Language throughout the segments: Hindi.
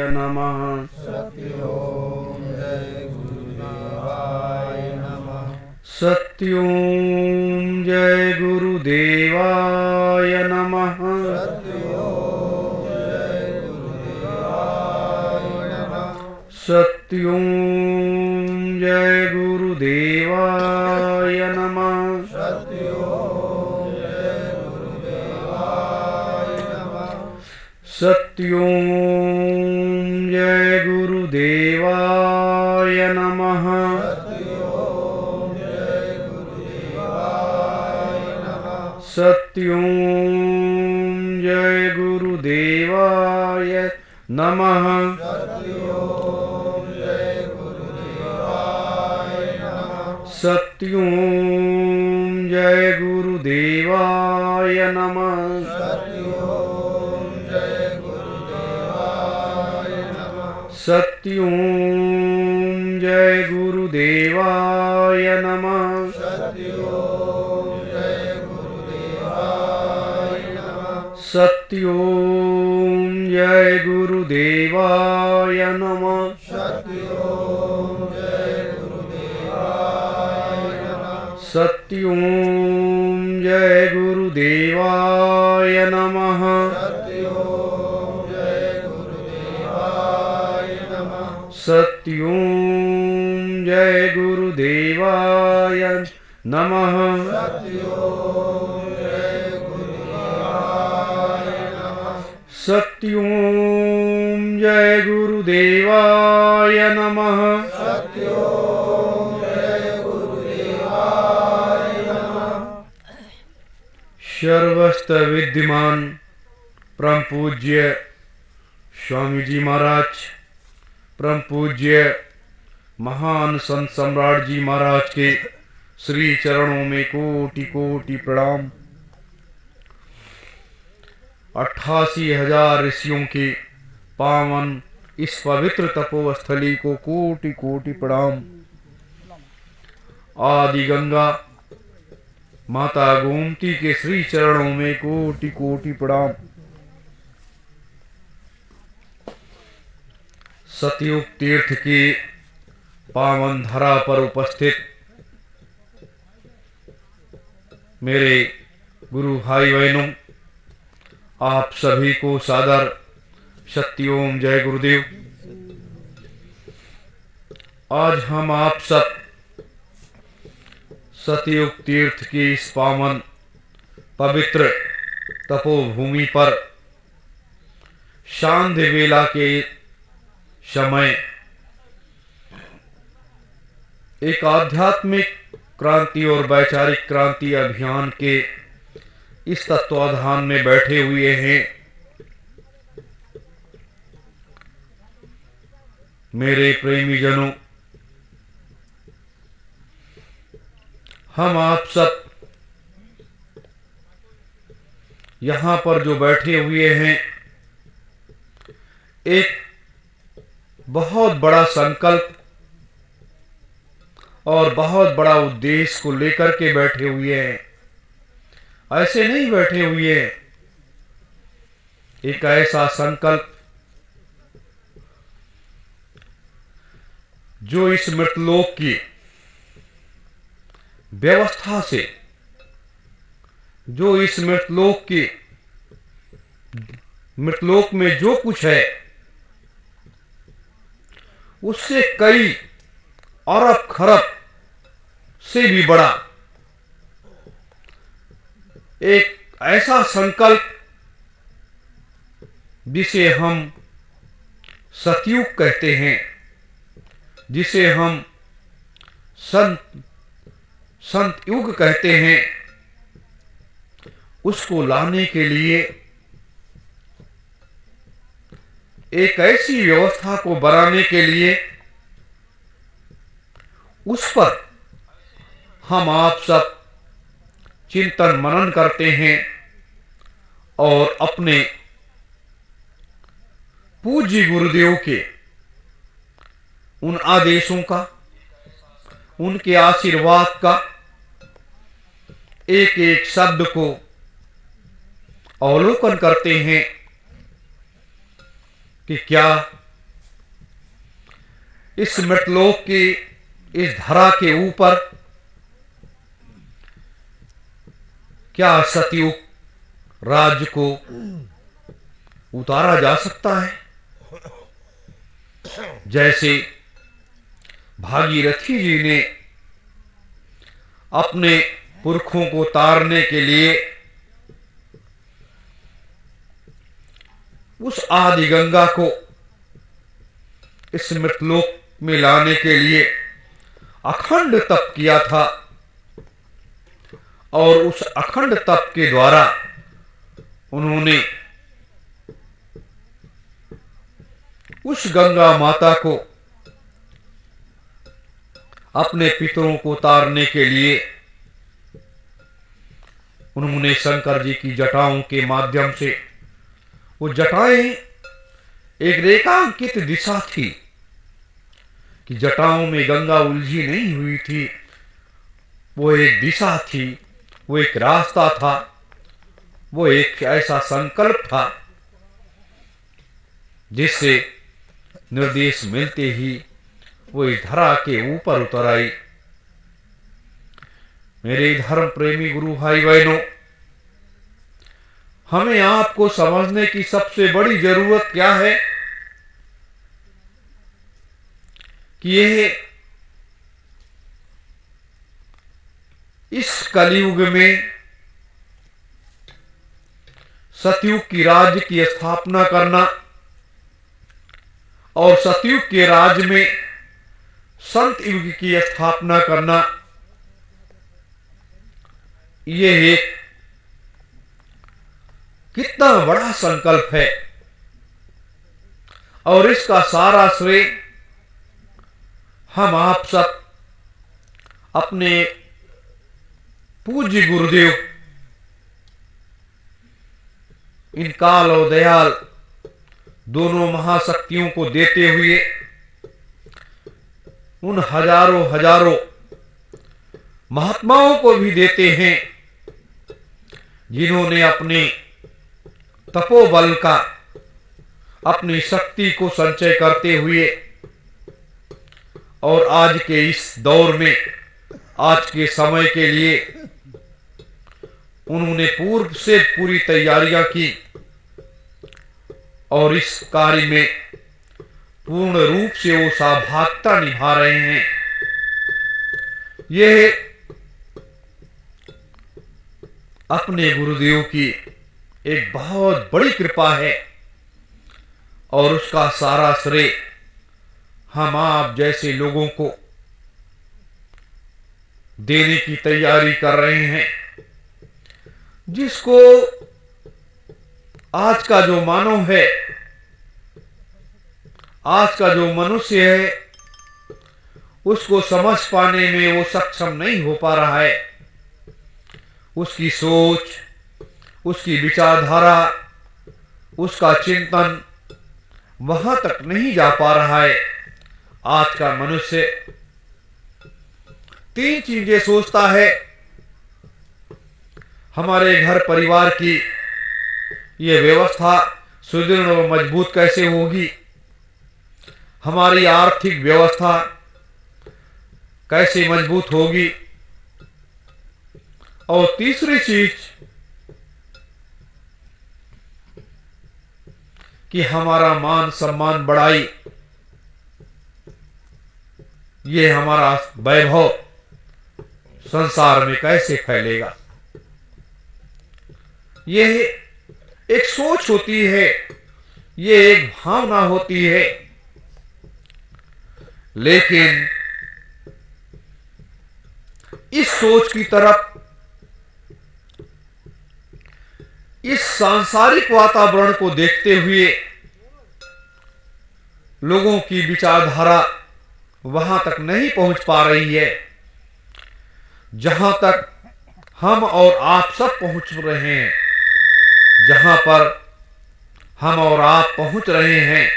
नमः। सत्यों जय गुरुदेवाय नमः। सत्यों जय गुरुदेवाय नमः। सत्यों जय गुरुदेवाय नमः। सत्यों जय गुरुदेवाय नमः। सत्यों जय गुरुदेवाय नमः। सत्यों जय गुरुदेवाय नमः। सत्यों जय गुरुदेवाय नमः। सत्यों जय गुरुदेवाय नमः। सत्यों जय गुरुदेवाय नमः। सत्यों जय गुरुदेवाय नमः। सत्यों जय गुरुदेवाय नमः। सर्वस्त विद्यमान परम पूज्य स्वामी जी महाराज, परम पूज्य महान संत सम्राट जी महाराज के श्री चरणों में कोटि कोटि प्रणाम। 88,000 ऋषियों के पावन इस पवित्र तपोस्थली को कोटि कोटि प्रणाम। आदि गंगा माता गोमती के श्री चरणों में कोटि कोटि प्रणाम। सतयुग तीर्थ की पावन धरा पर उपस्थित मेरे गुरु भाई बहनों, आप सभी को सादर सत्योम जय गुरुदेव। आज हम आप सब सतयुग तीर्थ की इस पावन पवित्र तपोभूमि पर सांध्य वेला के समय एक आध्यात्मिक क्रांति और वैचारिक क्रांति अभियान के इस तत्वाधान में बैठे हुए हैं। मेरे प्रेमी जनों, हम आप सब यहां पर जो बैठे हुए हैं, एक बहुत बड़ा संकल्प और बहुत बड़ा उद्देश्य को लेकर के बैठे हुए हैं। ऐसे नहीं बैठे हुए हैं। एक ऐसा संकल्प जो इस मृतलोक की व्यवस्था से, जो इस मृतलोक में जो कुछ है उससे कई अरब खरब से भी बड़ा एक ऐसा संकल्प जिसे हम सतयुग कहते हैं, जिसे हम संत युग कहते हैं, उसको लाने के लिए एक ऐसी व्यवस्था को बनाने के लिए उस पर हम आप सब चिंतन मनन करते हैं और अपने पूज्य गुरुदेव के उन आदेशों का, उनके आशीर्वाद का एक एक शब्द को अवलोकन करते हैं कि क्या इस मृतलोक की इस धरा के ऊपर क्या सतयुग राज्य को उतारा जा सकता है? जैसे भागीरथी जी ने अपने पुरखों को तारने के लिए उस आदि गंगा को इस मृतलोक में लाने के लिए अखंड तप किया था, और उस अखंड तप के द्वारा उन्होंने उस गंगा माता को अपने पितरों को तारने के लिए उन्होंने शंकर जी की जटाओं के माध्यम से, वो जटाएं एक रेखांकित दिशा थी कि जटाओं में गंगा उलझी नहीं हुई थी, वो एक दिशा थी, वो एक रास्ता था, वो एक ऐसा संकल्प था जिससे निर्देश मिलते ही वो इस धरा के ऊपर उतर आई। मेरे धर्म प्रेमी गुरु भाई बहनों, हमें आपको समझने की सबसे बड़ी जरूरत क्या है कि यह इस कलयुग में सतयुग की राज्य की स्थापना करना और सतयुग के राज्य में संत युग की स्थापना करना, यह एक कितना बड़ा संकल्प है। और इसका सारा श्रेय हम आप सब अपने पूज्य गुरुदेव इन काल और दयाल दोनों महाशक्तियों को देते हुए उन हजारों हजारों महात्माओं को भी देते हैं जिन्होंने अपने तपोबल का, अपनी शक्ति को संचय करते हुए और आज के इस दौर में, आज के समय के लिए उन्होंने पूर्व से पूरी तैयारियां की और इस कार्य में पूर्ण रूप से वो सहभागिता निभा रहे हैं। यह अपने गुरुदेव की एक बहुत बड़ी कृपा है और उसका सारा श्रेय हम आप जैसे लोगों को देने की तैयारी कर रहे हैं, जिसको आज का जो मानव है, आज का जो मनुष्य है, उसको समझ पाने में वो सक्षम नहीं हो पा रहा है। उसकी सोच, उसकी विचारधारा, उसका चिंतन वहां तक नहीं जा पा रहा है। आज का मनुष्य तीन चीजें सोचता है। हमारे घर परिवार की ये व्यवस्था सुदृढ़ और मजबूत कैसे होगी, हमारी आर्थिक व्यवस्था कैसे मजबूत होगी, और तीसरी चीज कि हमारा मान सम्मान बढ़ाई, ये हमारा वैभव संसार में कैसे फैलेगा। यह एक सोच होती है, ये एक भावना होती है, लेकिन इस सोच की तरफ, इस सांसारिक वातावरण को देखते हुए लोगों की विचारधारा वहां तक नहीं पहुंच पा रही है जहां तक हम और आप सब पहुंच रहे हैं। जहां पर हम और आप पहुंच रहे हैं,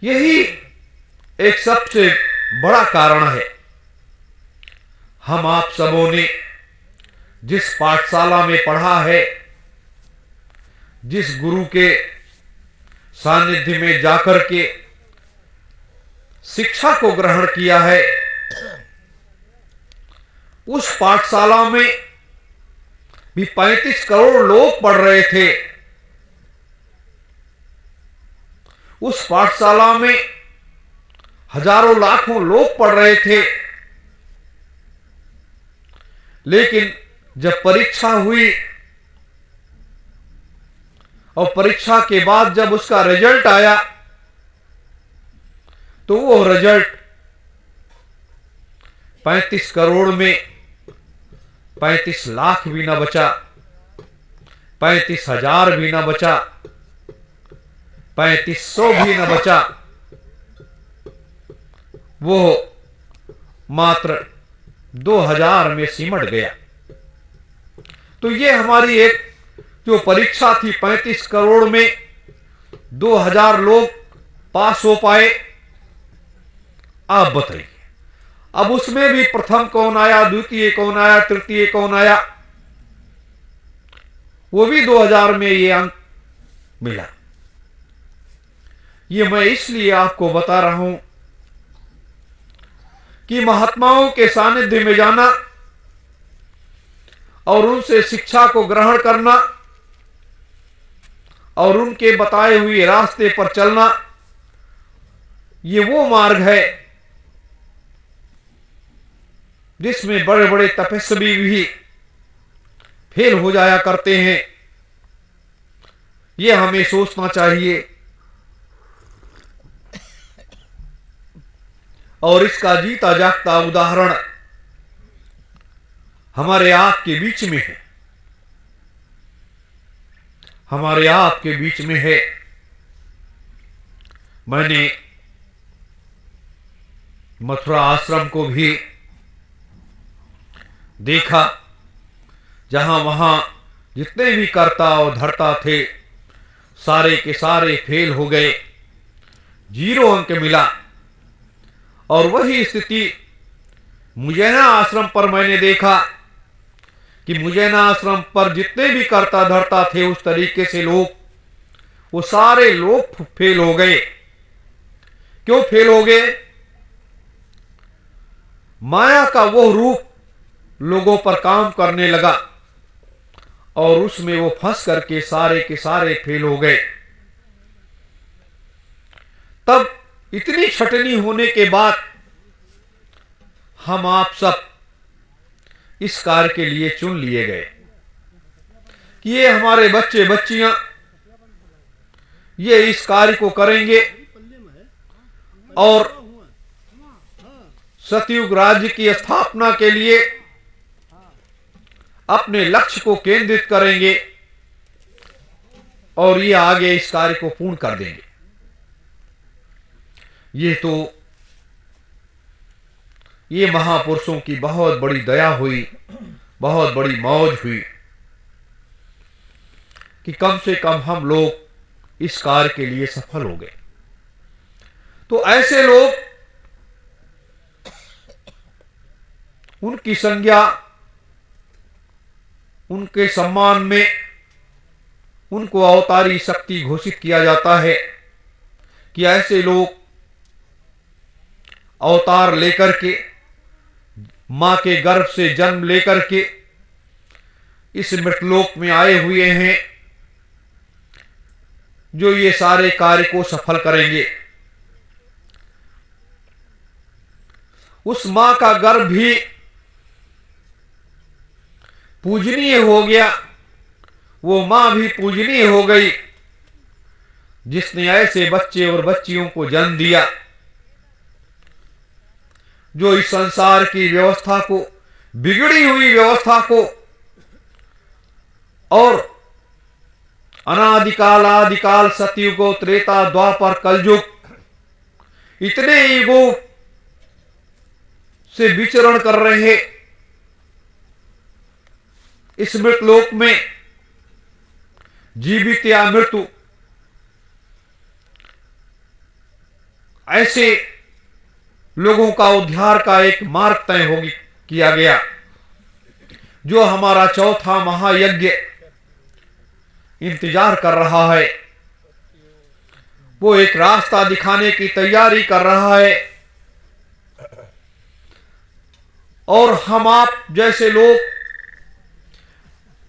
यही एक सबसे बड़ा कारण है। हम आप सबों ने जिस पाठशाला में पढ़ा है, जिस गुरु के सानिध्य में जाकर के शिक्षा को ग्रहण किया है, उस पाठशाला में भी 35 करोड़ लोग पढ़ रहे थे। उस पाठशाला में हजारों लाखों लोग पढ़ रहे थे। लेकिन जब परीक्षा हुई और परीक्षा के बाद जब उसका रिजल्ट आया तो वो रिजल्ट 35 करोड़ में 35 लाख भी ना बचा, 35,000 भी ना बचा, 3500 भी ना बचा, वो मात्र 2000 में सिमट गया। तो ये हमारी एक जो परीक्षा थी 35 करोड़ में 2000 लोग पास हो पाए। आप बताइए अब उसमें भी प्रथम कौन आया, द्वितीय कौन आया, तृतीय कौन आया? वो भी 2000 में ये अंक मिला। ये मैं इसलिए आपको बता रहा हूं कि महात्माओं के सानिध्य में जाना और उनसे शिक्षा को ग्रहण करना और उनके बताए हुए रास्ते पर चलना, ये वो मार्ग है जिसमें बड़े बड़े तपस्वी भी फेल हो जाया करते हैं। ये हमें सोचना चाहिए और इसका जीता जागता उदाहरण हमारे आपके बीच में है, हमारे आपके बीच में है। मैंने मथुरा आश्रम को भी देखा, जहां वहां जितने भी कर्ता और धर्ता थे सारे के सारे फेल हो गए, 0 अंक मिला। और वही स्थिति मुजैना आश्रम पर मैंने देखा कि मुजैना आश्रम पर जितने भी कर्ता धर्ता थे उस तरीके से लोग, वो सारे लोग फेल हो गए। क्यों फेल हो गए? माया का वो रूप लोगों पर काम करने लगा और उसमें वो फंस करके सारे के सारे फेल हो गए। तब इतनी छटनी होने के बाद हम आप सब इस कार्य के लिए चुन लिए गए कि ये हमारे बच्चे बच्चियां ये इस कार्य को करेंगे और सतयुग राज्य की स्थापना के लिए अपने लक्ष्य को केंद्रित करेंगे और ये आगे इस कार्य को पूर्ण कर देंगे। ये महापुरुषों की बहुत बड़ी दया हुई, बहुत बड़ी मौज हुई कि कम से कम हम लोग इस कार्य के लिए सफल हो गए। तो ऐसे लोग, उनकी संज्ञा, उनके सम्मान में उनको अवतारी शक्ति घोषित किया जाता है कि ऐसे लोग अवतार लेकर के, मां के गर्भ से जन्म लेकर के इस मृतलोक में आए हुए हैं, जो ये सारे कार्य को सफल करेंगे। उस मां का गर्भ भी पूजनीय हो गया, वो मां भी पूजनीय हो गई जिसने ऐसे बच्चे और बच्चियों को जन्म दिया जो इस संसार की व्यवस्था को, बिगड़ी हुई व्यवस्था को और अनादिकाल आदिकाल सतयुगो त्रेता द्वापर कलयुग इतने युगों से विचरण कर रहे इस मृतलोक में, जीवित या मृत्यु, ऐसे लोगों का उद्धार का एक मार्ग तय होगी किया गया। जो हमारा चौथा महायज्ञ इंतजार कर रहा है, वो एक रास्ता दिखाने की तैयारी कर रहा है और हम आप जैसे लोग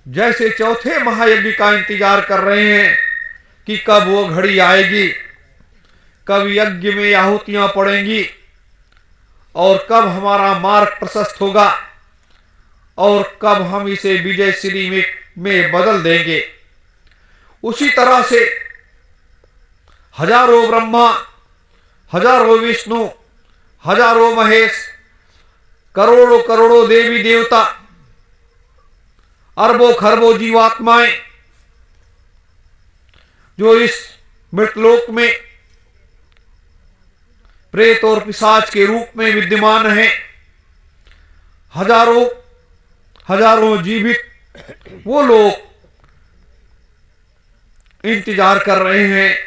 जैसे चौथे महायज्ञ का इंतजार कर रहे हैं कि कब वो घड़ी आएगी, कब यज्ञ में आहुतियां पड़ेंगी और कब हमारा मार्ग प्रशस्त होगा और कब हम इसे विजयश्री में बदल देंगे। उसी तरह से हजारों ब्रह्मा, हजारों विष्णु, हजारों महेश, करोड़ों करोड़ों देवी देवता, अरबों खरबों जीवात्माएं जो इस मृतलोक में प्रेत और पिशाच के रूप में विद्यमान हैं, हजारों हजारों जीवित वो लोग इंतजार कर रहे हैं,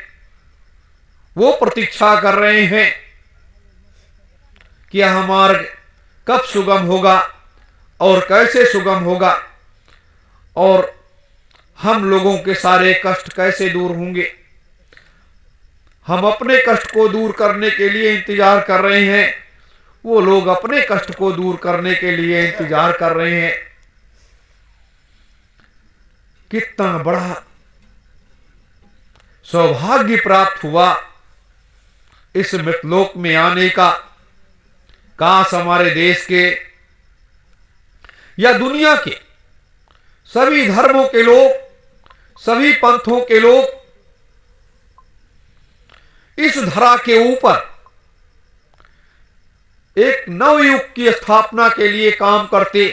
वो प्रतीक्षा कर रहे हैं कि यह मार्ग कब सुगम होगा और कैसे सुगम होगा और हम लोगों के सारे कष्ट कैसे दूर होंगे। हम अपने कष्ट को दूर करने के लिए इंतजार कर रहे हैं, वो लोग अपने कष्ट को दूर करने के लिए इंतजार कर रहे हैं। कितना बड़ा सौभाग्य प्राप्त हुआ इस मृतलोक में आने का। काश हमारे देश के या दुनिया के सभी धर्मों के लोग, सभी पंथों के लोग इस धरा के ऊपर एक नवयुग की स्थापना के लिए काम करते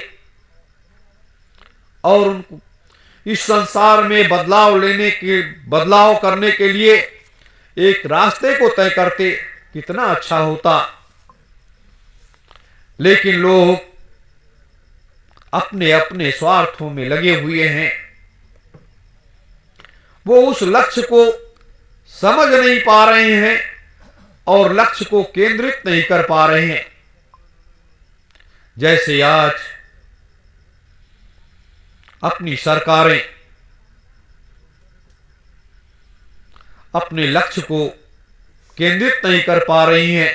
और उनको इस संसार में बदलाव करने के लिए एक रास्ते को तय करते, कितना अच्छा होता। लेकिन लोग अपने अपने स्वार्थों में लगे हुए हैं, वो उस लक्ष्य को समझ नहीं पा रहे हैं और लक्ष्य को केंद्रित नहीं कर पा रहे हैं। जैसे आज अपनी सरकारें अपने लक्ष्य को केंद्रित नहीं कर पा रही हैं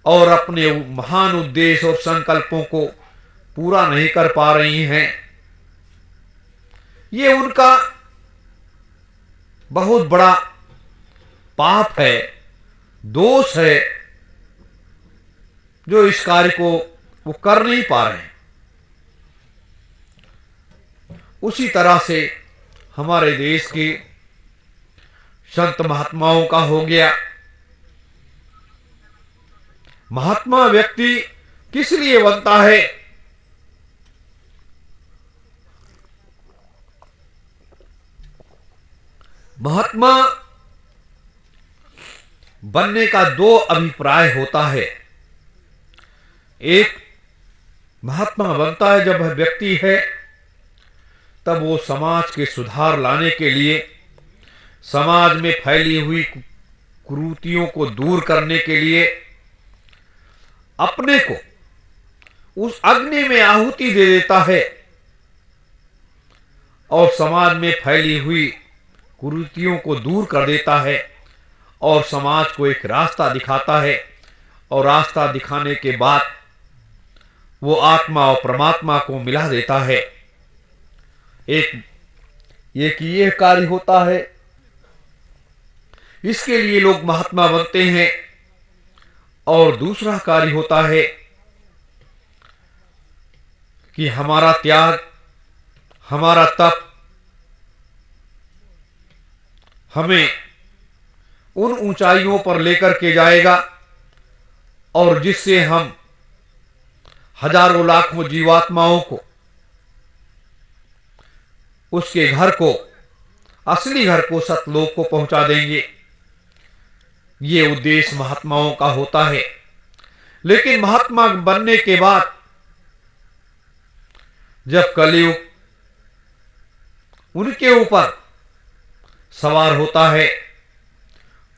और अपने महान उद्देश्य और संकल्पों को पूरा नहीं कर पा रही हैं। ये उनका बहुत बड़ा पाप है, दोष है, जो इस कार्य को वो कर नहीं पा रहे हैं। उसी तरह से हमारे देश के संत महात्माओं का हो गया। महात्मा व्यक्ति किस लिए बनता है? महात्मा बनने का दो अभिप्राय होता है। एक महात्मा बनता है जब वह व्यक्ति है, तब वो समाज के सुधार लाने के लिए, समाज में फैली हुई कुरीतियों को दूर करने के लिए अपने को उस अग्नि में आहुति दे देता है और समाज में फैली हुई कुरीतियों को दूर कर देता है और समाज को एक रास्ता दिखाता है। और रास्ता दिखाने के बाद वो आत्मा और परमात्मा को मिला देता है। ये कार्य होता है, इसके लिए लोग महात्मा बनते हैं। और दूसरा कार्य होता है कि हमारा त्याग, हमारा तप हमें उन ऊंचाइयों पर लेकर के जाएगा और जिससे हम हजारों लाखों जीवात्माओं को उसके घर को, असली घर को, सतलोक को पहुंचा देंगे। ये उद्देश्य महात्माओं का होता है। लेकिन महात्मा बनने के बाद जब कलयुग उनके ऊपर सवार होता है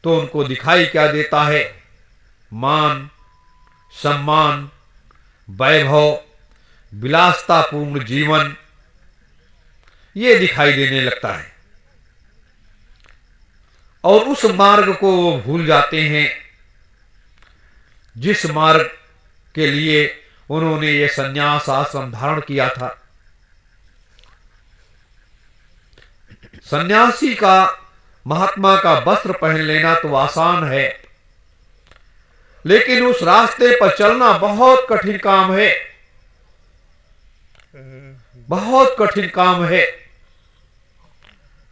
तो उनको दिखाई क्या देता है? मान, सम्मान, वैभव, विलासतापूर्ण जीवन, ये दिखाई देने लगता है और उस मार्ग को भूल जाते हैं जिस मार्ग के लिए उन्होंने ये संन्यास आश्रम धारण किया था। सन्यासी का, महात्मा का वस्त्र पहन लेना तो आसान है, लेकिन उस रास्ते पर चलना बहुत कठिन काम है, बहुत कठिन काम है।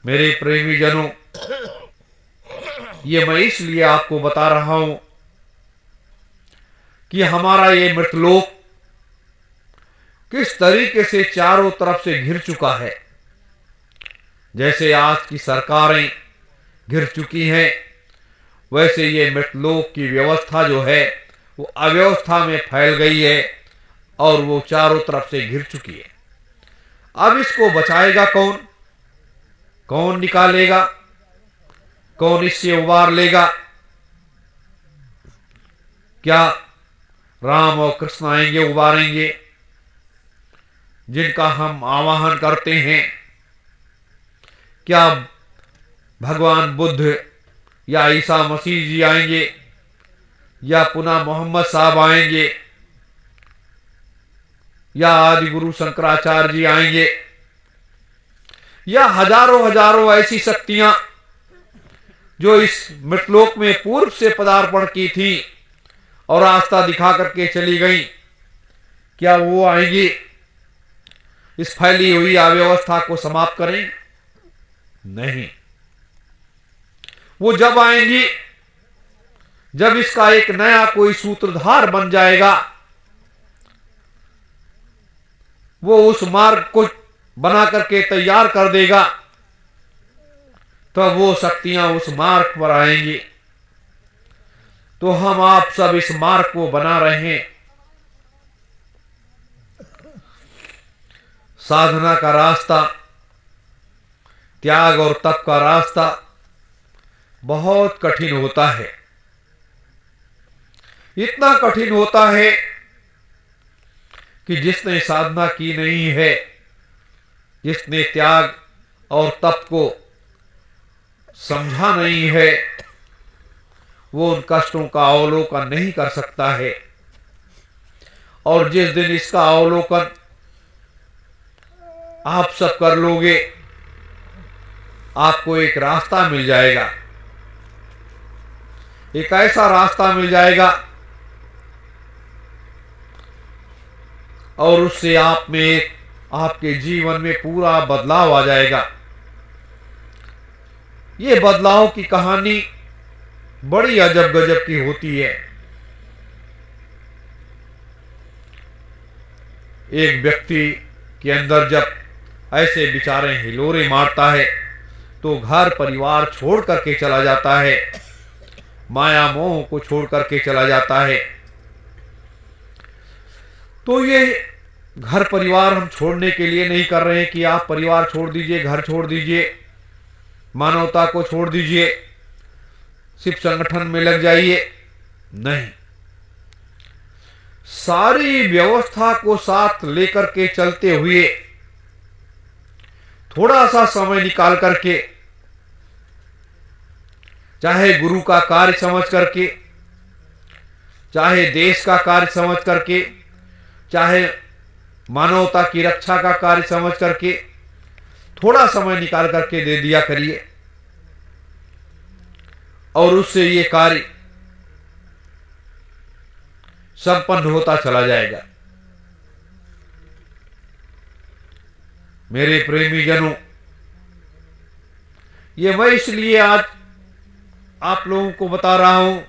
मेरे प्रेमी जनों, ये मैं इसलिए आपको बता रहा हूं कि हमारा ये मृतलोक किस तरीके से चारों तरफ से घिर चुका है। जैसे आज की सरकारें घिर चुकी हैं, वैसे ये मृतलोक की व्यवस्था जो है वो अव्यवस्था में फैल गई है और वो चारों तरफ से घिर चुकी है। अब इसको बचाएगा कौन? कौन निकालेगा? कौन इससे उबार लेगा? क्या राम और कृष्ण आएंगे, उबारेंगे, जिनका हम आवाहन करते हैं? क्या भगवान बुद्ध या ईसा मसीह जी आएंगे, या पुनः मोहम्मद साहब आएंगे, या आदि गुरु शंकराचार्य जी आएंगे, या हजारों हजारों ऐसी शक्तियां जो इस मृतलोक में पूर्व से पदार्पण की थी और आस्था दिखा करके चली गई, क्या वो आएंगी इस फैली हुई अव्यवस्था को समाप्त करें? नहीं। वो जब आएंगी जब इसका एक नया कोई सूत्रधार बन जाएगा, वो उस मार्ग को बना करके तैयार कर देगा, तब वो शक्तियां उस मार्ग पर आएंगी। तो हम आप सब इस मार्ग को बना रहे हैं। साधना का रास्ता, त्याग और तप का रास्ता बहुत कठिन होता है। इतना कठिन होता है कि जिसने साधना की नहीं है, जिसने त्याग और तप को समझा नहीं है, वो उन कष्टों का अवलोकन नहीं कर सकता है। और जिस दिन इसका अवलोकन आप सब कर लोगे, आपको एक रास्ता मिल जाएगा, एक ऐसा रास्ता मिल जाएगा और उससे आप में एक, आपके जीवन में पूरा बदलाव आ जाएगा। ये बदलाव की कहानी बड़ी अजब गजब की होती है। एक व्यक्ति के अंदर जब ऐसे विचारें हिलोरे मारता है तो घर परिवार छोड़ करके चला जाता है, माया मोह को छोड़ करके चला जाता है। तो ये घर परिवार हम छोड़ने के लिए नहीं कर रहे हैं कि आप परिवार छोड़ दीजिए, घर छोड़ दीजिए, मानवता को छोड़ दीजिए, सिर्फ संगठन में लग जाइए। नहीं, सारी व्यवस्था को साथ लेकर के चलते हुए थोड़ा सा समय निकाल करके, चाहे गुरु का कार्य समझ करके, चाहे देश का कार्य समझ करके, चाहे मानवता की रक्षा का कार्य समझ करके, थोड़ा समय निकाल करके दे दिया करिए और उससे ये कार्य संपन्न होता चला जाएगा। मेरे प्रेमी जनों, ये मैं इसलिए आज आप लोगों को बता रहा हूं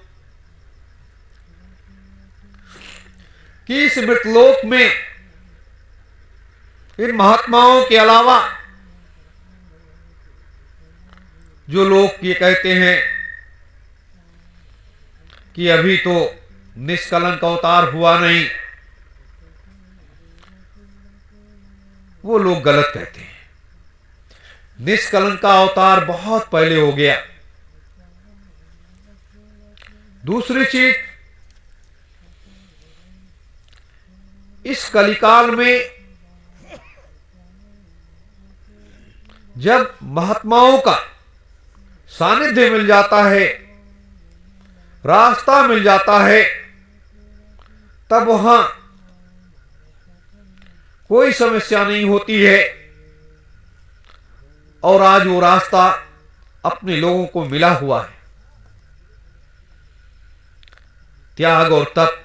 कि इस मृतलोक में इन महात्माओं के अलावा जो लोग ये कहते हैं कि अभी तो निष्कलंक अवतार हुआ नहीं, वो लोग गलत कहते हैं। निष्कलंक का अवतार बहुत पहले हो गया। दूसरी चीज, इस कलिकाल में जब महात्माओं का सानिध्य मिल जाता है, रास्ता मिल जाता है, तब वहां कोई समस्या नहीं होती है। और आज वो रास्ता अपने लोगों को मिला हुआ है। त्याग और तप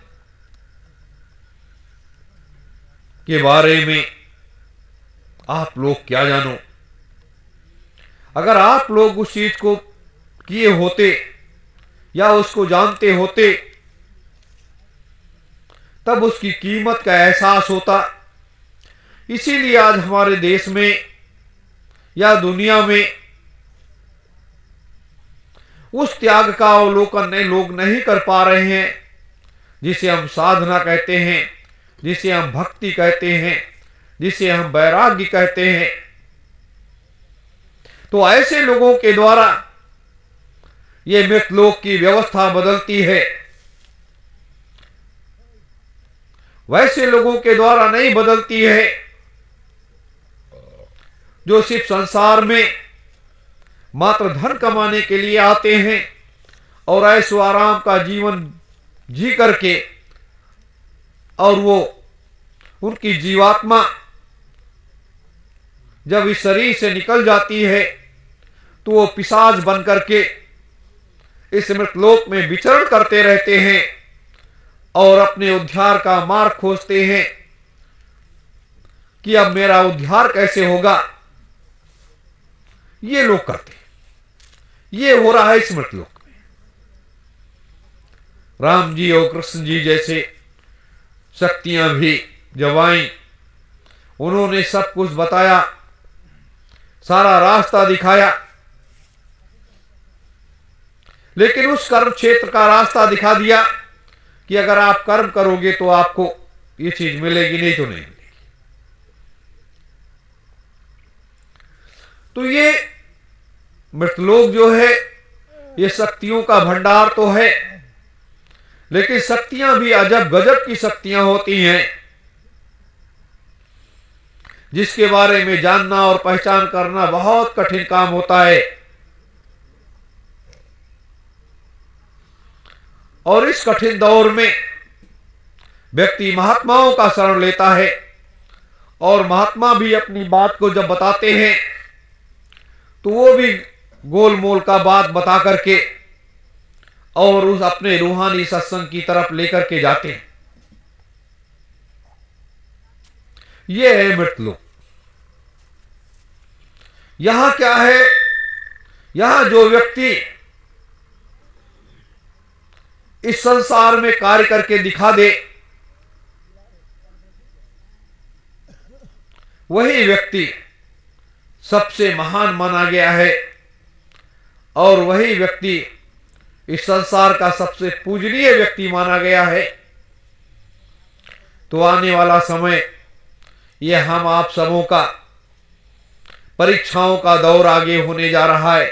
के बारे में आप लोग क्या जानो। अगर आप लोग उस चीज को किए होते या उसको जानते होते तब उसकी कीमत का एहसास होता। इसीलिए आज हमारे देश में या दुनिया में उस त्याग का अवलोकन लोग नहीं कर पा रहे हैं, जिसे हम साधना कहते हैं, जिसे हम भक्ति कहते हैं, जिसे हम वैराग्य कहते हैं। तो ऐसे लोगों के द्वारा ये मृतलोक की व्यवस्था बदलती है। वैसे लोगों के द्वारा नहीं बदलती है जो सिर्फ संसार में मात्र धन कमाने के लिए आते हैं और ऐशो आराम का जीवन जी करके और वो उनकी जीवात्मा जब इस शरीर से निकल जाती है तो वो पिशाच बन करके इस मृतलोक में विचरण करते रहते हैं और अपने उद्धार का मार्ग खोजते हैं कि अब मेरा उद्धार कैसे होगा। ये लोग करते हैं। ये हो रहा है इस मृतलोक में। राम जी और कृष्ण जी जैसे शक्तियां भी जब आईं, उन्होंने सब कुछ बताया, सारा रास्ता दिखाया, लेकिन उस कर्म क्षेत्र का रास्ता दिखा दिया कि अगर आप कर्म करोगे तो आपको ये चीज मिलेगी, नहीं तो नहीं मिलेगी। तो ये मृतलोक जो है ये शक्तियों का भंडार तो है, लेकिन शक्तियां भी अजब गजब की शक्तियां होती हैं जिसके बारे में जानना और पहचान करना बहुत कठिन काम होता है। और इस कठिन दौर में व्यक्ति महात्माओं का शरण लेता है और महात्मा भी अपनी बात को जब बताते हैं तो वो भी गोलमोल का बात बता करके और उस अपने रूहानी सत्संग की तरफ लेकर के जाते हैं। यह है मृतलोक। यहां क्या है? यहां जो व्यक्ति इस संसार में कार्य करके दिखा दे वही व्यक्ति सबसे महान माना गया है और वही व्यक्ति इस संसार का सबसे पूजनीय व्यक्ति माना गया है। तो आने वाला समय यह हम आप सबों का परीक्षाओं का दौर आगे होने जा रहा है।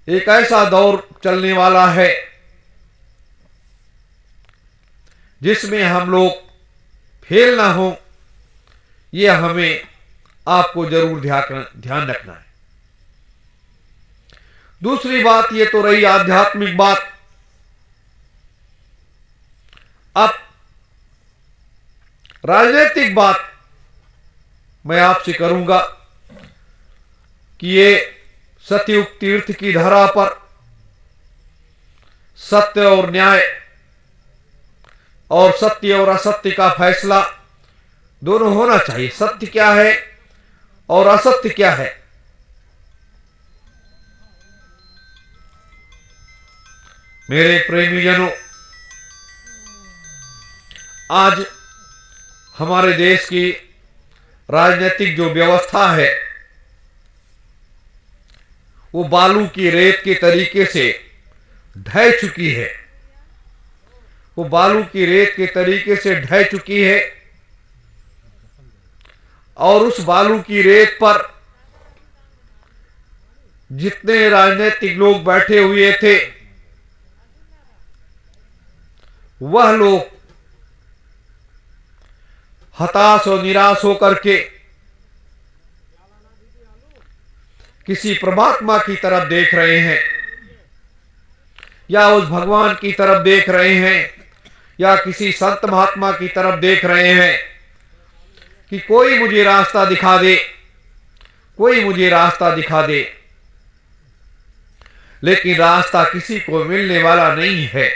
एक ऐसा दौर चलने वाला है जिसमें हम लोग फेल ना हो, यह हमें आपको जरूर ध्यान रखना है। दूसरी बात ये तो रही आध्यात्मिक बात। अब राजनीतिक बात मैं आपसे करूंगा कि ये सतयुग तीर्थ की धरा पर सत्य और न्याय और सत्य और असत्य का फैसला दोनों होना चाहिए। सत्य क्या है और असत्य क्या है। मेरे प्रेमीजनों, आज हमारे देश की राजनीतिक जो व्यवस्था है वो बालू की रेत के तरीके से ढह चुकी है। वो बालू की रेत के तरीके से ढह चुकी है और उस बालू की रेत पर जितने राजनीतिक लोग बैठे हुए थे वह लोग हताश और निराश होकर के किसी परमात्मा की तरफ देख रहे हैं या उस भगवान की तरफ देख रहे हैं या किसी संत महात्मा की तरफ देख रहे हैं कि कोई मुझे रास्ता दिखा दे, कोई मुझे रास्ता दिखा दे, लेकिन रास्ता किसी को मिलने वाला नहीं है।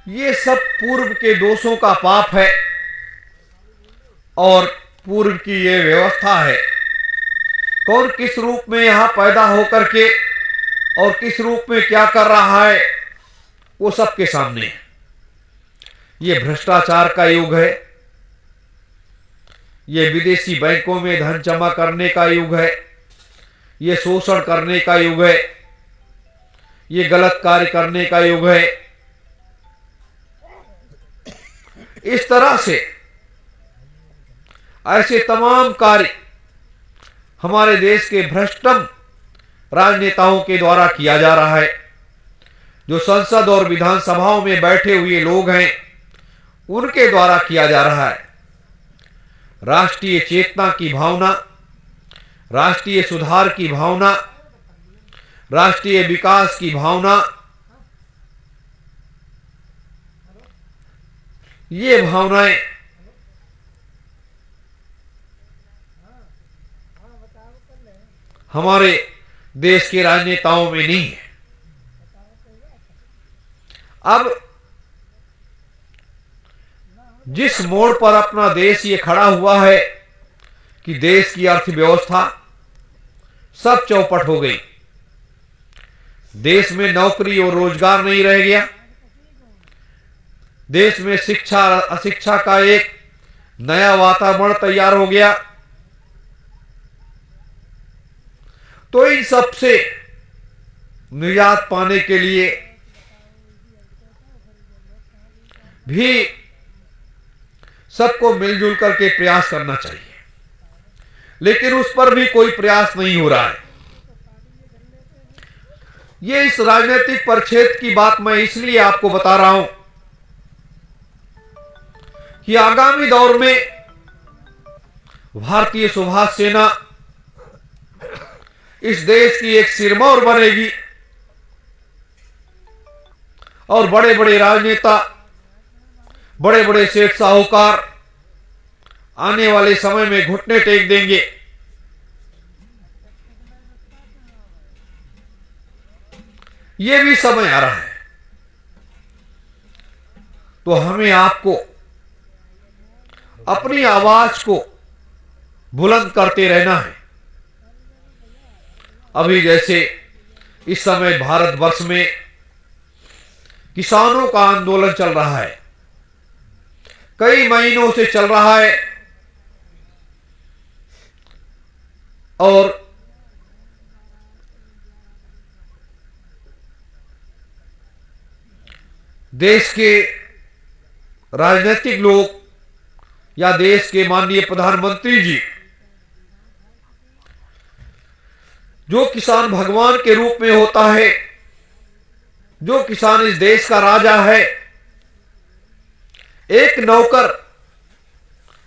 ये सब पूर्व के दोषों का पाप है और पूर्व की ये व्यवस्था है। कौन किस रूप में यहां पैदा होकर के और किस रूप में क्या कर रहा है, वो सबके सामने है। ये भ्रष्टाचार का युग है, ये विदेशी बैंकों में धन जमा करने का युग है, ये शोषण करने का युग है, ये गलत कार्य करने का युग है। इस तरह से ऐसे तमाम कार्य हमारे देश के भ्रष्टम राजनेताओं के द्वारा किया जा रहा है। जो संसद और विधानसभाओं में बैठे हुए लोग हैं, उनके द्वारा किया जा रहा है। राष्ट्रीय चेतना की भावना, राष्ट्रीय सुधार की भावना, राष्ट्रीय विकास की भावना, ये भावनाएं हमारे देश के राजनेताओं में नहीं है। अब जिस मोड़ पर अपना देश ये खड़ा हुआ है कि देश की अर्थव्यवस्था सब चौपट हो गई, देश में नौकरी और रोजगार नहीं रह गया, देश में शिक्षा अशिक्षा का एक नया वातावरण तैयार हो गया, तो इन सब से निजात पाने के लिए भी सबको मिलजुल करके प्रयास करना चाहिए, लेकिन उस पर भी कोई प्रयास नहीं हो रहा है। ये इस राजनीतिक परिक्षेत्र की बात मैं इसलिए आपको बता रहा हूं कि आगामी दौर में भारतीय सुभाष सेना इस देश की एक सिरमौर बनेगी और बड़े बड़े राजनेता, बड़े बड़े सेठ साहूकार आने वाले समय में घुटने टेक देंगे। ये भी समय आ रहा है, तो हमें आपको अपनी आवाज को बुलंद करते रहना है। अभी जैसे इस समय भारतवर्ष में किसानों का आंदोलन चल रहा है, कई महीनों से चल रहा है, और देश के राजनीतिक लोग या देश के माननीय प्रधानमंत्री जी, जो किसान भगवान के रूप में होता है, जो किसान इस देश का राजा है, एक नौकर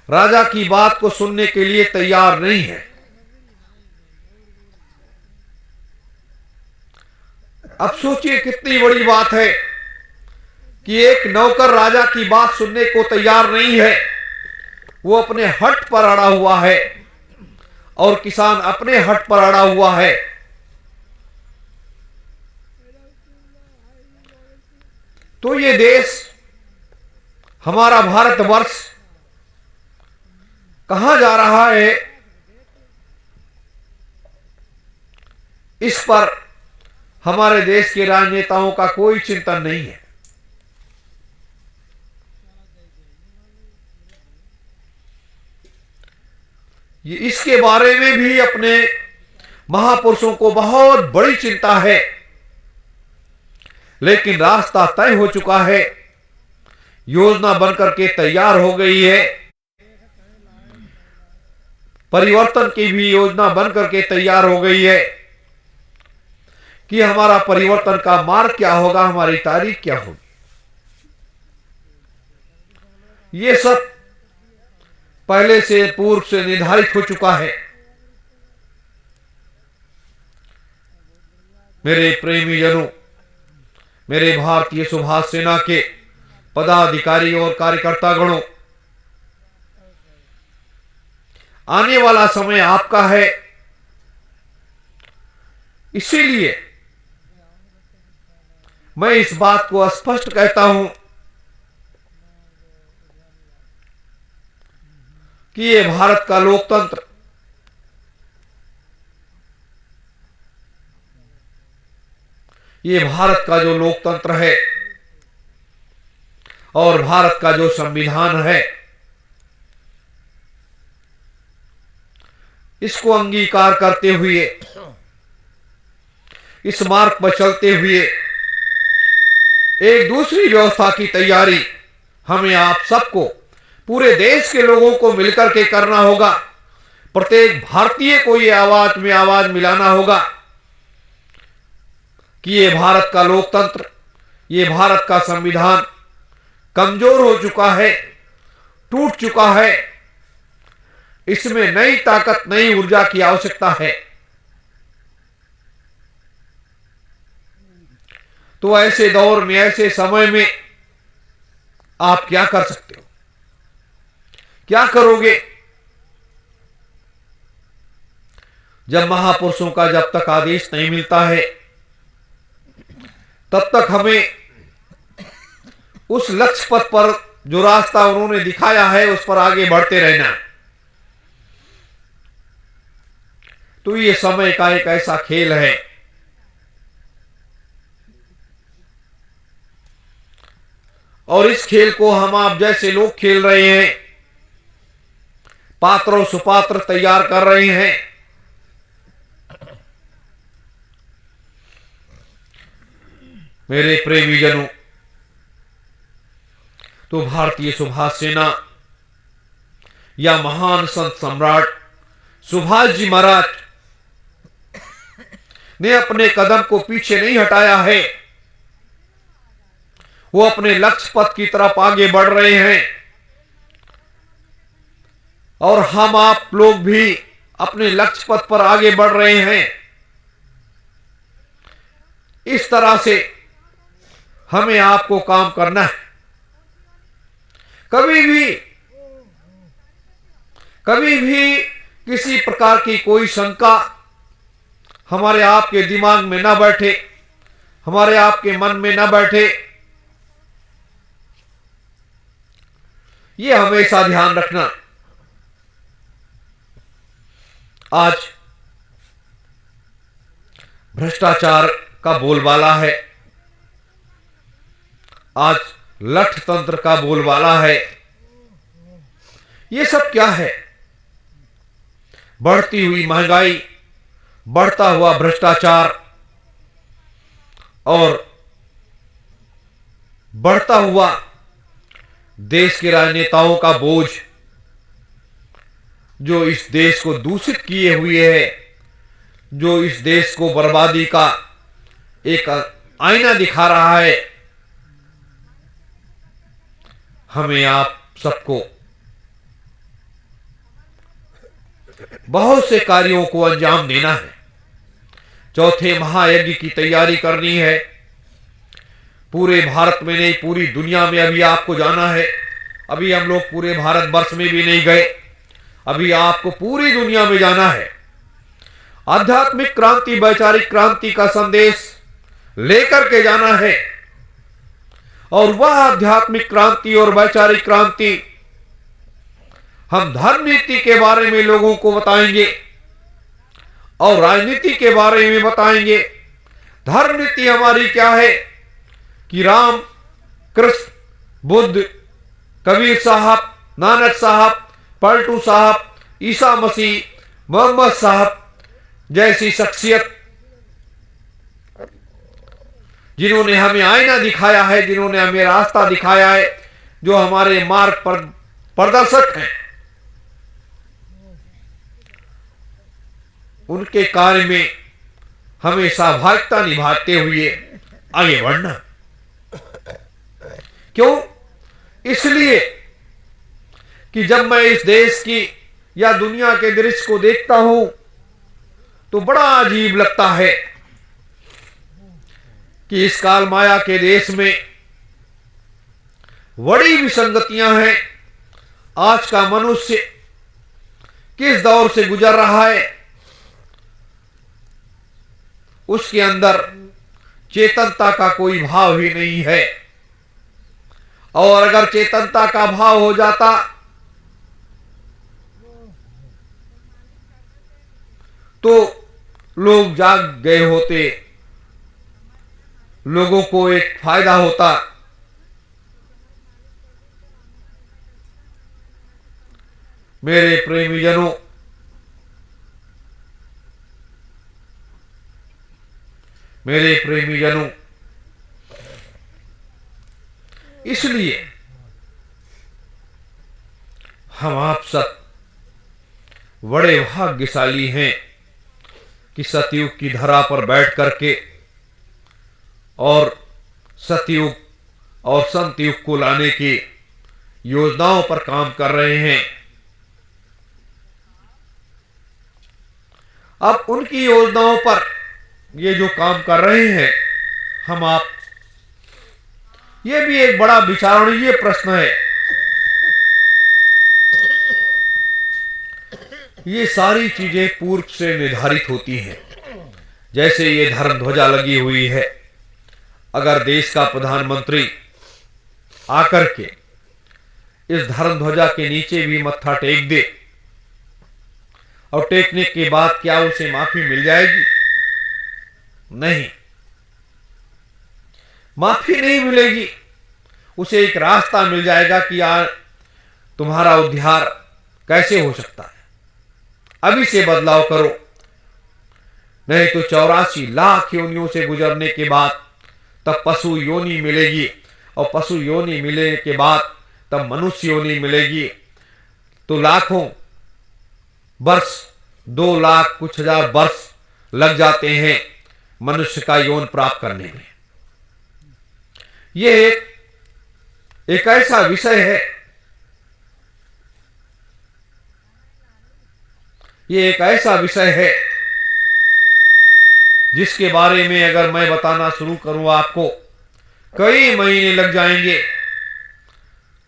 राजा की बात को सुनने के लिए तैयार नहीं है। अब सोचिए कितनी बड़ी बात है कि एक नौकर राजा की बात सुनने को तैयार नहीं है, वो अपने हट पर अड़ा हुआ है और किसान अपने हट पर अड़ा हुआ है। तो ये देश हमारा भारतवर्ष कहां जा रहा है, इस पर हमारे देश के राजनेताओं का कोई चिंतन नहीं है। ये इसके बारे में भी अपने महापुरुषों को बहुत बड़ी चिंता है, लेकिन रास्ता तय हो चुका है, योजना बनकर के तैयार हो गई है, परिवर्तन की भी योजना बनकर के तैयार हो गई है कि हमारा परिवर्तन का मार्ग क्या होगा, हमारी तारीख क्या होगी। ये सब पहले से पूर्व से निर्धारित हो चुका है। मेरे प्रेमी जनों, मेरे भारतीय सुभाष सेना के पदाधिकारी और कार्यकर्ता गणों, आने वाला समय आपका है। इसीलिए मैं इस बात को स्पष्ट कहता हूं कि ये भारत का लोकतंत्र ये भारत का जो लोकतंत्र है और भारत का जो संविधान है, इसको अंगीकार करते हुए, इस मार्ग पर चलते हुए एक दूसरी व्यवस्था की तैयारी हमें आप सबको, पूरे देश के लोगों को मिलकर के करना होगा। प्रत्येक भारतीय को ये आवाज में आवाज मिलाना होगा कि ये भारत का लोकतंत्र, ये भारत का संविधान कमजोर हो चुका है, टूट चुका है। इसमें नई ताकत, नई ऊर्जा की आवश्यकता है। तो ऐसे दौर में, ऐसे समय में आप क्या कर सकते हो, क्या करोगे? जब महापुरुषों का जब तक आदेश नहीं मिलता है, तब तक हमें उस लक्ष्य पथ पर जो रास्ता उन्होंने दिखाया है उस पर आगे बढ़ते रहना। तो ये समय का एक ऐसा खेल है, और इस खेल को हम आप जैसे लोग खेल रहे हैं, पात्र और सुपात्र तैयार कर रहे हैं। मेरे प्रेमी जनों, तो भारतीय सुभाष सेना या महान संत सम्राट सुभाष जी महाराज ने अपने कदम को पीछे नहीं हटाया है। वो अपने लक्ष्य पथ की तरफ आगे बढ़ रहे हैं, और हम आप लोग भी अपने लक्ष्य पथ पर आगे बढ़ रहे हैं। इस तरह से हमें आपको काम करना है। कभी भी किसी प्रकार की कोई शंका हमारे आपके दिमाग में ना बैठे, हमारे आपके मन में ना बैठे। ये हमेशा ध्यान रखना। आज भ्रष्टाचार का बोलबाला है, आज लठ तंत्र का बोलबाला है। ये सब क्या है? बढ़ती हुई महंगाई, बढ़ता हुआ भ्रष्टाचार और बढ़ता हुआ देश के राजनेताओं का बोझ, जो इस देश को दूषित किए हुए है, जो इस देश को बर्बादी का एक आईना दिखा रहा है। हमें आप सबको बहुत से कार्यों को अंजाम देना है। चौथे महायज्ञ की तैयारी करनी है। पूरे भारत में नहीं, पूरी दुनिया में अभी आपको जाना है। अभी हम लोग पूरे भारतवर्ष में भी नहीं गए, अभी आपको पूरी दुनिया में जाना है। आध्यात्मिक क्रांति, वैचारिक क्रांति का संदेश लेकर के जाना है, और वह आध्यात्मिक क्रांति और वैचारिक क्रांति हम धर्म नीति के बारे में लोगों को बताएंगे और राजनीति के बारे में बताएंगे। धर्म नीति हमारी क्या है कि राम, कृष्ण, बुद्ध, कबीर साहब, नानक साहब, पलटू साहब, ईसा मसीह, मोहम्मद साहब जैसी शख्सियत जिन्होंने हमें आईना दिखाया है, जिन्होंने हमें रास्ता दिखाया है, जो हमारे मार्ग पर प्रदर्शक हैं, उनके कार्य में हमें सहभागिता निभाते हुए आगे बढ़ना। क्यों? इसलिए कि जब मैं इस देश की या दुनिया के दृश्य को देखता हूं तो बड़ा अजीब लगता है। कि इस काल माया के देश में बड़ी विसंगतियां हैं। आज का मनुष्य किस दौर से गुजर रहा है, उसके अंदर चेतनता का कोई भाव ही नहीं है। और अगर चेतनता का भाव हो जाता तो लोग जाग गए होते, लोगों को एक फायदा होता। मेरे प्रेमीजनों, मेरे प्रेमीजनों, इसलिए हम आप सब बड़े भाग्यशाली हैं कि सतयुग की धरा पर बैठ करके और सतयुग और संतयुग को लाने की योजनाओं पर काम कर रहे हैं। अब उनकी योजनाओं पर ये जो काम कर रहे हैं, हम आप, ये भी एक बड़ा विचारणीय प्रश्न है। ये सारी चीजें पूर्व से निर्धारित होती हैं। जैसे ये धर्म ध्वजा लगी हुई है, अगर देश का प्रधानमंत्री आकर के इस धर्म ध्वजा के नीचे भी मत्था टेक दे, और टेकने के बाद क्या उसे माफी मिल जाएगी? नहीं, माफी नहीं मिलेगी। उसे एक रास्ता मिल जाएगा कि यार तुम्हारा उद्धार कैसे हो सकता है, अभी से बदलाव करो, नहीं तो 84 लाख योनियों से गुजरने के बाद तब पशु योनि मिलेगी, और पशु योनि मिलने के बाद तब मनुष्य योनि मिलेगी। तो लाखों वर्ष, 2 लाख कुछ हजार वर्ष लग जाते हैं मनुष्य का यौन प्राप्त करने में। यह एक ऐसा विषय है, ये एक ऐसा विषय है जिसके बारे में अगर मैं बताना शुरू करूं आपको, कई महीने लग जाएंगे।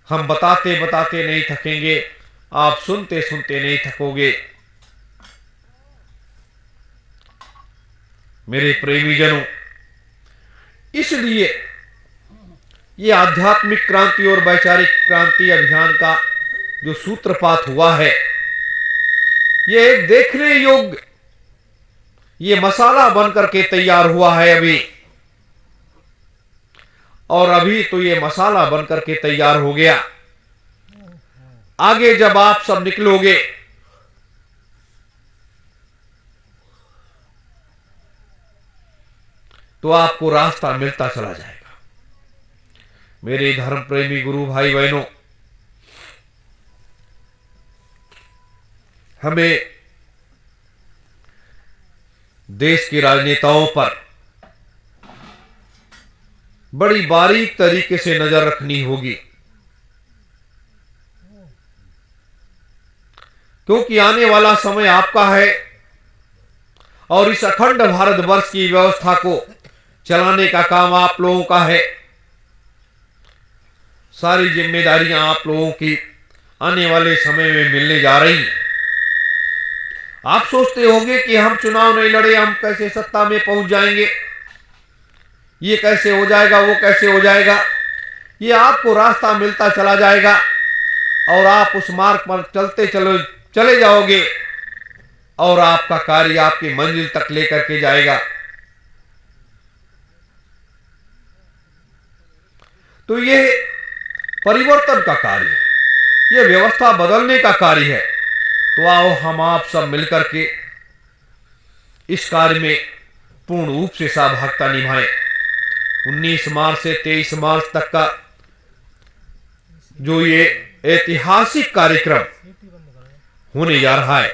हम बताते बताते नहीं थकेंगे, आप सुनते सुनते नहीं थकोगे। मेरे प्रेमीजनों, इसलिए ये आध्यात्मिक क्रांति और वैचारिक क्रांति अभियान का जो सूत्रपात हुआ है, ये एक देखने योग्य, ये मसाला बनकर के तैयार हुआ है अभी। और अभी तो ये मसाला बनकर के तैयार हो गया। आगे जब आप सब निकलोगे तो आपको रास्ता मिलता चला जाएगा। मेरे धर्म प्रेमी गुरु भाई बहनों, हमें देश के राजनेताओं पर बड़ी बारीक तरीके से नजर रखनी होगी, क्योंकि आने वाला समय आपका है और इस अखंड भारतवर्ष की व्यवस्था को चलाने का काम आप लोगों का है। सारी जिम्मेदारियां आप लोगों की आने वाले समय में मिलने जा रही हैं। आप सोचते होंगे कि हम चुनाव नहीं लड़े, हम कैसे सत्ता में पहुंच जाएंगे, ये कैसे हो जाएगा, वो कैसे हो जाएगा। ये आपको रास्ता मिलता चला जाएगा और आप उस मार्ग पर चले जाओगे और आपका कार्य आपकी मंजिल तक लेकर के जाएगा। तो ये परिवर्तन का कार्य है, ये व्यवस्था बदलने का कार्य है। तो आओ हम आप सब मिलकर के इस कार्य में पूर्ण रूप से सहभागिता निभाएं। 19 मार्च से 23 मार्च तक का जो ये ऐतिहासिक कार्यक्रम होने जा रहा है,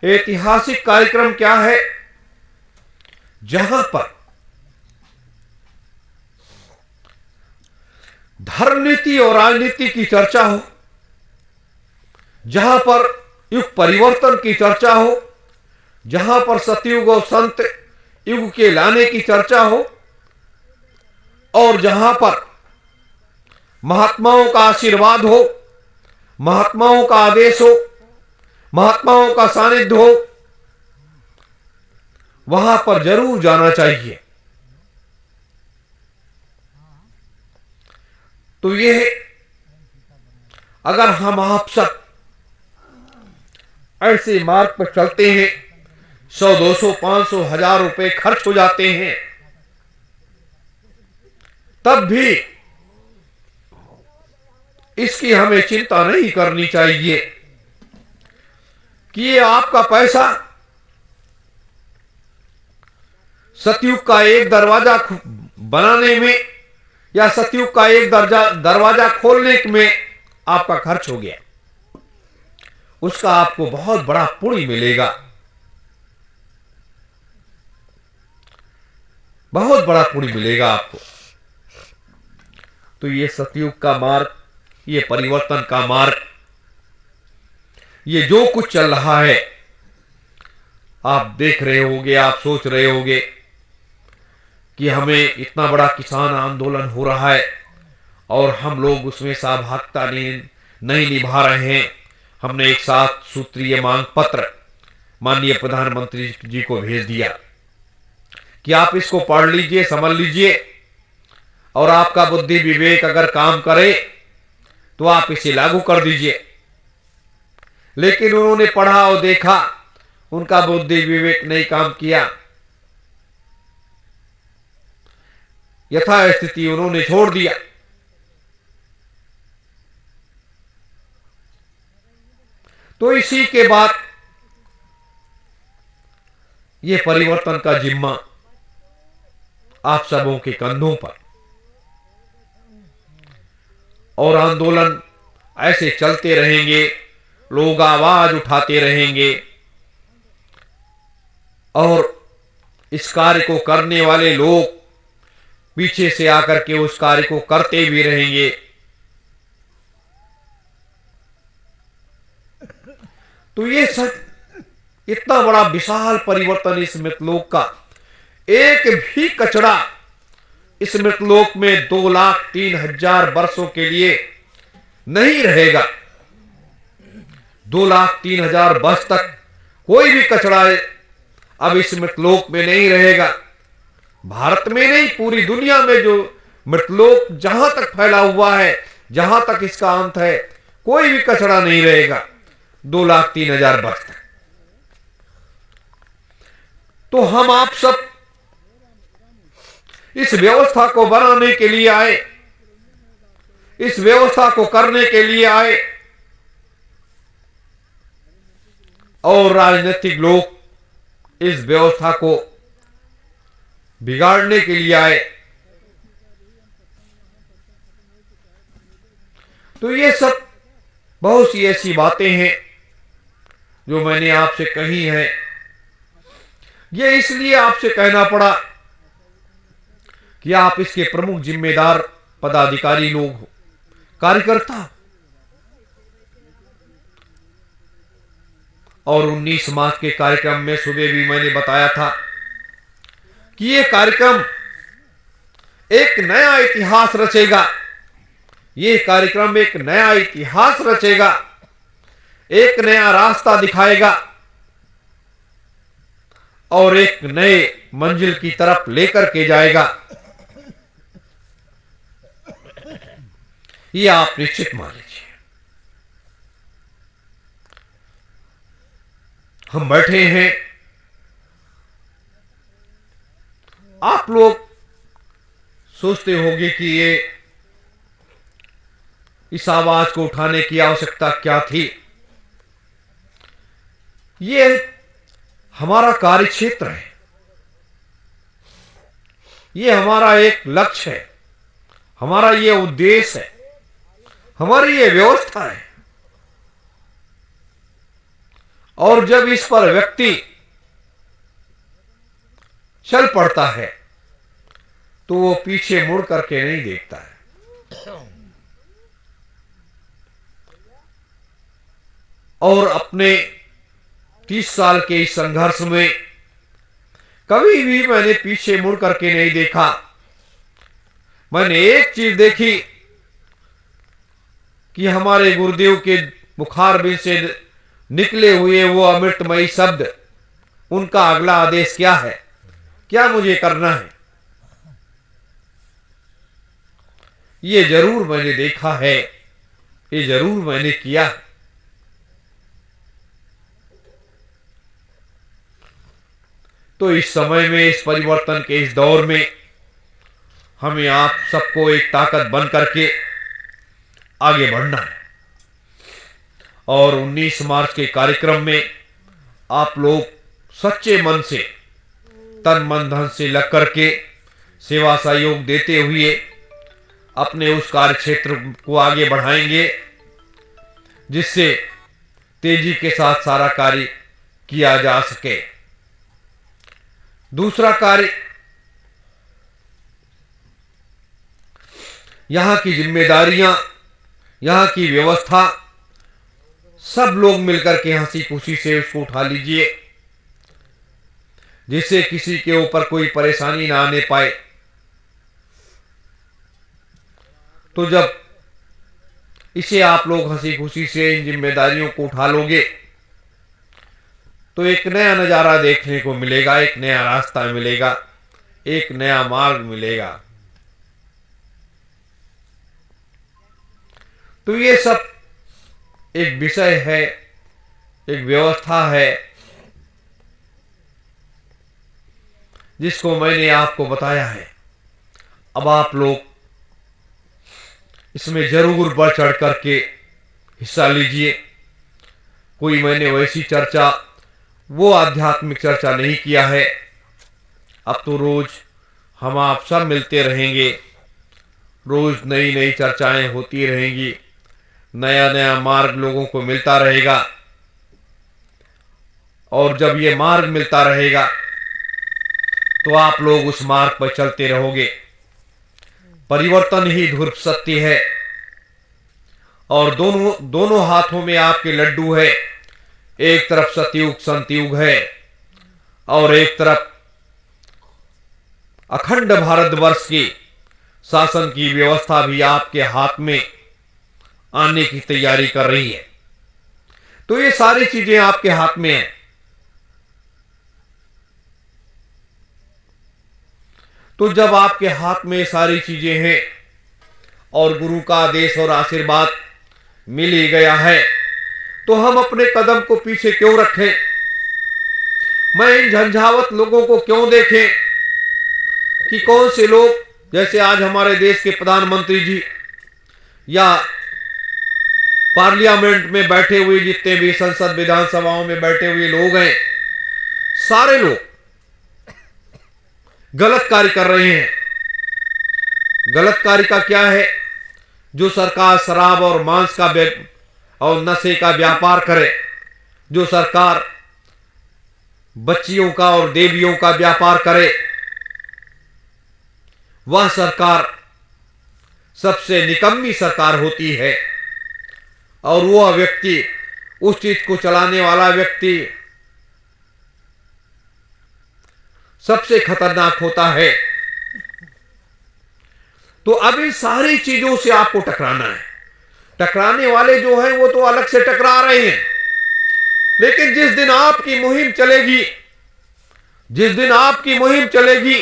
ऐतिहासिक कार्यक्रम क्या है? जहां पर धर्म नीति और राजनीति की चर्चा हो, जहां पर युग परिवर्तन की चर्चा हो, जहां पर सतयुग और संत युग के लाने की चर्चा हो, और जहां पर महात्माओं का आशीर्वाद हो, महात्माओं का आदेश हो, महात्माओं का सानिध्य हो, वहां पर जरूर जाना चाहिए। तो ये अगर हम आप सब ऐसे मार्ग पर चलते हैं, 100, 200, 500, 1000 रुपए खर्च हो जाते हैं, तब भी इसकी हमें चिंता नहीं करनी चाहिए कि ये आपका पैसा सतयुग का एक दरवाजा बनाने में या सतयुग का एक दरवाजा खोलने में आपका खर्च हो गया, उसका आपको बहुत बड़ा पुण्य मिलेगा, बहुत बड़ा पुण्य मिलेगा आपको। तो ये सतयुग का मार्ग, ये परिवर्तन का मार्ग, ये जो कुछ चल रहा है, आप देख रहे होंगे, आप सोच रहे होंगे कि हमें इतना बड़ा किसान आंदोलन हो रहा है और हम लोग उसमें सहभागिता नहीं निभा रहे हैं। हमने एक 7 सूत्रीय मांग पत्र माननीय प्रधानमंत्री जी को भेज दिया कि आप इसको पढ़ लीजिए, समझ लीजिए, और आपका बुद्धि विवेक अगर काम करे तो आप इसे लागू कर दीजिए। लेकिन उन्होंने पढ़ा और देखा, उनका बुद्धि विवेक नहीं काम किया, यथास्थिति उन्होंने छोड़ दिया। तो इसी के बाद ये परिवर्तन का जिम्मा आप सबों के कंधों पर, और आंदोलन ऐसे चलते रहेंगे, लोग आवाज उठाते रहेंगे और इस कार्य को करने वाले लोग पीछे से आकर के उस कार्य को करते भी रहेंगे। तो ये सब इतना बड़ा विशाल परिवर्तन इस मृतलोक का, एक भी कचरा इस मृतलोक में 2,03,000 वर्षों के लिए नहीं रहेगा। 2,03,000 वर्ष तक कोई भी कचरा अब इस मृतलोक में नहीं रहेगा। भारत में नहीं, पूरी दुनिया में जो मृतलोक जहां तक फैला हुआ है, जहां तक इसका अंत है, कोई भी कचरा नहीं रहेगा 2,03,000 वर्ष तक। तो हम आप सब इस व्यवस्था को बनाने के लिए आए, इस व्यवस्था को करने के लिए आए, और राजनीतिक लोग इस व्यवस्था को बिगाड़ने के लिए आए। तो ये सब बहुत सी ऐसी बातें हैं जो मैंने आपसे कही हैं। ये इसलिए आपसे कहना पड़ा कि आप इसके प्रमुख जिम्मेदार पदाधिकारी लोग हो, कार्यकर्ता। और 19 मार्च के कार्यक्रम में सुबह भी मैंने बताया था कि ये कार्यक्रम एक नया इतिहास रचेगा, ये कार्यक्रम एक नया इतिहास रचेगा, एक नया रास्ता दिखाएगा और एक नए मंजिल की तरफ लेकर के जाएगा। ये आप निश्चित मान लीजिए। हम बैठे हैं, आप लोग सोचते होंगे कि ये इस आवाज को उठाने की आवश्यकता क्या थी। ये हमारा कार्य क्षेत्र है, ये हमारा एक लक्ष्य है, हमारा ये उद्देश्य है, हमारी ये व्यवस्था है। और जब इस पर व्यक्ति चल पड़ता है तो वो पीछे मुड़ करके नहीं देखता है। और अपने 30 साल के इस संघर्ष में कभी भी मैंने पीछे मुड़ करके नहीं देखा। मैंने एक चीज देखी कि हमारे गुरुदेव के बुखार में से निकले हुए वो अमृतमयी शब्द, उनका अगला आदेश क्या है, क्या मुझे करना है, ये जरूर मैंने देखा है, ये जरूर मैंने किया है। तो इस समय में, इस परिवर्तन के इस दौर में हमें आप सबको एक ताकत बन करके आगे बढ़ना है। और 19 मार्च के कार्यक्रम में आप लोग सच्चे मन से, तन मन धन से लग करके सेवा सहयोग देते हुए अपने उस कार्य क्षेत्र को आगे बढ़ाएंगे, जिससे तेजी के साथ सारा कार्य किया जा सके। दूसरा कार्य, यहां की जिम्मेदारियां, यहां की व्यवस्था, सब लोग मिलकर के हंसी खुशी से उसको उठा लीजिए, जिससे किसी के ऊपर कोई परेशानी ना आने पाए। तो जब इसे आप लोग हंसी खुशी से इन जिम्मेदारियों को उठा लोगे, तो एक नया नजारा देखने को मिलेगा, एक नया रास्ता मिलेगा, एक नया मार्ग मिलेगा। तो ये सब एक विषय है, एक व्यवस्था है, जिसको मैंने आपको बताया है। अब आप लोग इसमें जरूर बढ़ चढ़ करके हिस्सा लीजिए। कोई मैंने वैसी चर्चा, वो आध्यात्मिक चर्चा नहीं किया है। अब तो रोज हम आप सब मिलते रहेंगे, रोज नई नई चर्चाएं होती रहेंगी, नया नया मार्ग लोगों को मिलता रहेगा। और जब ये मार्ग मिलता रहेगा तो आप लोग उस मार्ग पर चलते रहोगे। परिवर्तन ही ध्रुव सत्य है, और दोनों हाथों में आपके लड्डू है। एक तरफ सतयुग संतयुग है, और एक तरफ अखंड भारतवर्ष की शासन की व्यवस्था भी आपके हाथ में आने की तैयारी कर रही है। तो ये सारी चीजें आपके हाथ में हैं। तो जब आपके हाथ में सारी चीजें हैं और गुरु का आदेश और आशीर्वाद मिल ही गया है, तो हम अपने कदम को पीछे क्यों रखें? मैं इन झंझावत लोगों को क्यों देखें कि कौन से लोग, जैसे आज हमारे देश के प्रधानमंत्री जी या पार्लियामेंट में बैठे हुए जितने भी संसद विधानसभाओं में बैठे हुए लोग हैं, सारे लोग गलत कार्य कर रहे हैं। गलत कार्य का क्या है? जो सरकार शराब और मांस का और नशे का व्यापार करे, जो सरकार बच्चियों का और देवियों का व्यापार करे, वह सरकार सबसे निकम्मी सरकार होती है। और वह व्यक्ति, उस चीज को चलाने वाला व्यक्ति सबसे खतरनाक होता है। तो अब इन सारी चीजों से आपको टकराना है। टकराने वाले जो हैं वो तो अलग से टकरा रहे हैं, लेकिन जिस दिन आपकी मुहिम चलेगी, जिस दिन आपकी मुहिम चलेगी,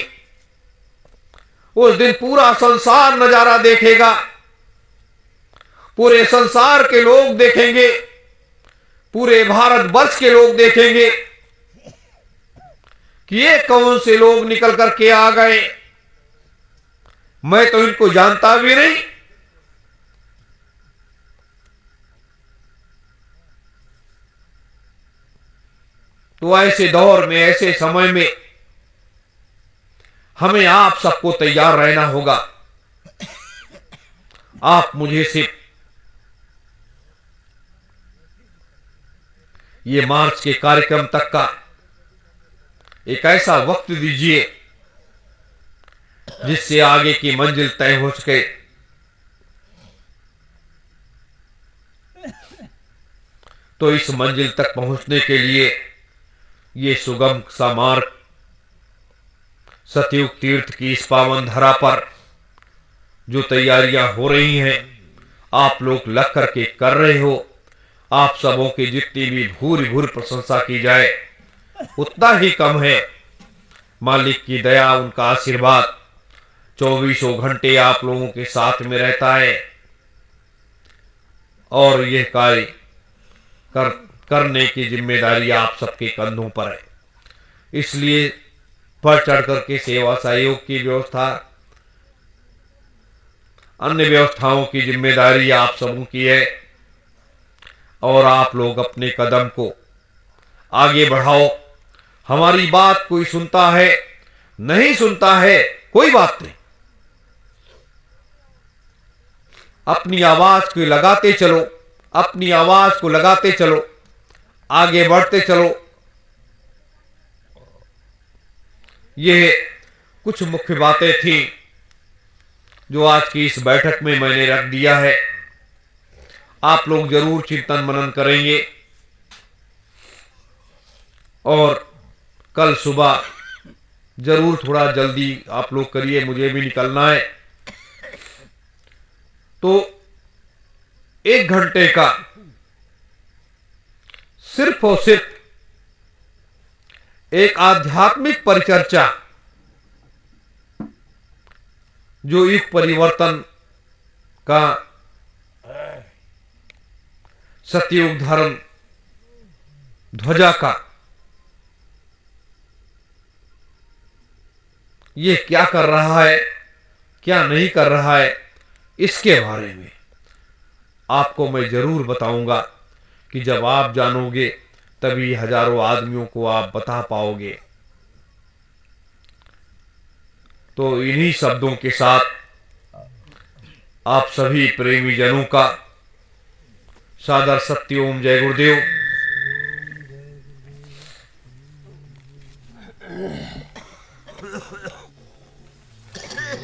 उस दिन पूरा संसार नजारा देखेगा। पूरे संसार के लोग देखेंगे, पूरे भारतवर्ष के लोग देखेंगे कि ये कौन से लोग निकल करके आ गए, मैं तो इनको जानता भी नहीं। तो ऐसे दौर में, ऐसे समय में हमें आप सबको तैयार रहना होगा। आप मुझे सिर्फ ये मार्च के कार्यक्रम तक का एक ऐसा वक्त दीजिए जिससे आगे की मंजिल तय हो सके। तो इस मंजिल तक पहुंचने के लिए ये सुगम सा मार्ग सतयुग तीर्थ की इस पावन धरा पर जो तैयारियां हो रही हैं आप लोग लग करके कर रहे हो। आप सबों की जितनी भी भूरी भूरी प्रशंसा की जाए उतना ही कम है। मालिक की दया, उनका आशीर्वाद 24 घंटे आप लोगों के साथ में रहता है और यह कार्य करने की जिम्मेदारी आप सबके कंधों पर है। इसलिए बढ़ चढ़ करके सेवा सहयोग की व्यवस्था, अन्य व्यवस्थाओं की जिम्मेदारी आप सबों की है और आप लोग अपने कदम को आगे बढ़ाओ। हमारी बात कोई सुनता है नहीं सुनता है कोई बात नहीं, अपनी आवाज को लगाते चलो, अपनी आवाज को लगाते चलो, आगे बढ़ते चलो। ये कुछ मुख्य बातें थी जो आज की इस बैठक में मैंने रख दिया है। आप लोग जरूर चिंतन मनन करेंगे और कल सुबह जरूर थोड़ा जल्दी आप लोग करिए, मुझे भी निकलना है। तो 1 घंटे का सिर्फ और सिर्फ एक आध्यात्मिक परिचर्चा जो युग परिवर्तन का, सतयुग धर्म ध्वजा का, ये क्या कर रहा है क्या नहीं कर रहा है, इसके बारे में आपको मैं जरूर बताऊंगा कि जब आप जानोगे तभी हजारों आदमियों को आप बता पाओगे। तो इन्हीं शब्दों के साथ आप सभी प्रेमी जनों का सादर सत्यम जय गुरुदेव।